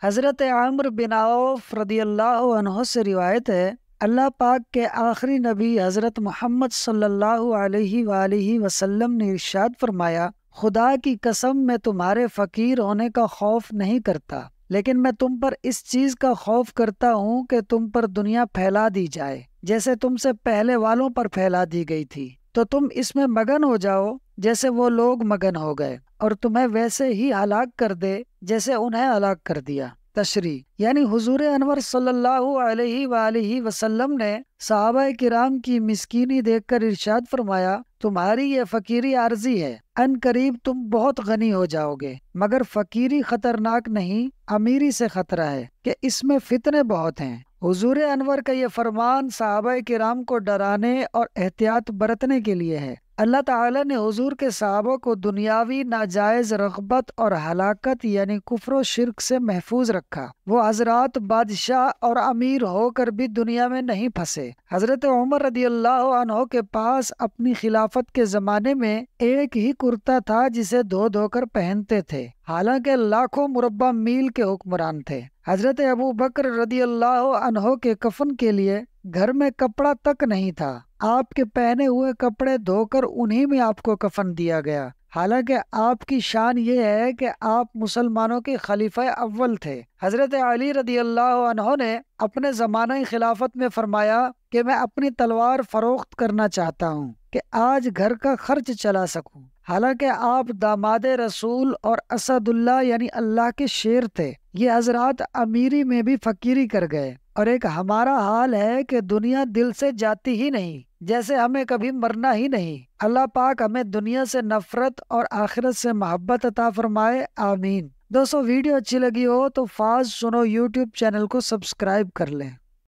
حضرت عمر بن عوف رضی اللہ عنہ سے روایت ہے، اللہ پاک کے آخری نبی حضرت محمد صلی اللہ علیہ وآلہ وسلم نے ارشاد فرمایا، خدا کی قسم میں تمہارے فقیر ہونے کا خوف نہیں کرتا، لیکن میں تم پر اس چیز کا خوف کرتا ہوں کہ تم پر دنیا پھیلا دی جائے جیسے تم سے پہلے والوں پر پھیلا دی گئی تھی، تو تم اس میں مگن ہو جاؤ جیسے وہ لوگ مگن ہو گئے، اور تمہیں ویسے ہی ہلاک کر دے جیسے انہیں ہلاک کر دیا۔ تشریح یعنی حضور انور صلی اللہ علیہ وآلہ وسلم نے صحابہ کرام کی مسکینی دیکھ کر ارشاد فرمایا، تمہاری یہ فقیری عارضی ہے، ان قریب تم بہت غنی ہو جاؤ گے، مگر فقیری خطرناک نہیں، امیری سے خطرہ ہے کہ اس میں فتنے بہت ہیں۔ حضور انور کا یہ فرمان صحابہ کرام کو ڈرانے اور احتیاط برتنے کے لیے ہے۔ اللہ تعالیٰ نے حضور کے صحابہ کو دنیاوی ناجائز رغبت اور ہلاکت یعنی کفر و شرک سے محفوظ رکھا۔ وہ حضرات بادشاہ اور امیر ہو کر بھی دنیا میں نہیں پھنسے۔ حضرت عمر رضی اللہ عنہ کے پاس اپنی خلافت کے زمانے میں ایک ہی کرتا تھا جسے دھو دھو کر پہنتے تھے، حالانکہ لاکھوں مربع میل کے حکمران تھے۔ حضرت ابو بکر رضی اللہ عنہ کے کفن کے لیے گھر میں کپڑا تک نہیں تھا، آپ کے پہنے ہوئے کپڑے دھو کر انہی میں آپ کو کفن دیا گیا، حالانکہ آپ کی شان یہ ہے کہ آپ مسلمانوں کے خلیفہ اول تھے۔ حضرت علی رضی اللہ عنہ نے اپنے زمانہ خلافت میں فرمایا کہ میں اپنی تلوار فروخت کرنا چاہتا ہوں کہ آج گھر کا خرچ چلا سکوں، حالانکہ آپ داماد رسول اور اسد اللہ یعنی اللہ کے شیر تھے۔ یہ حضرات امیری میں بھی فقیری کر گئے، اور ایک ہمارا حال ہے کہ دنیا دل سے جاتی ہی نہیں، جیسے ہمیں کبھی مرنا ہی نہیں۔ اللہ پاک ہمیں دنیا سے نفرت اور آخرت سے محبت عطا فرمائے، آمین۔ دوستو ویڈیو اچھی لگی ہو تو فاز سنو یوٹیوب چینل کو سبسکرائب کر لیں۔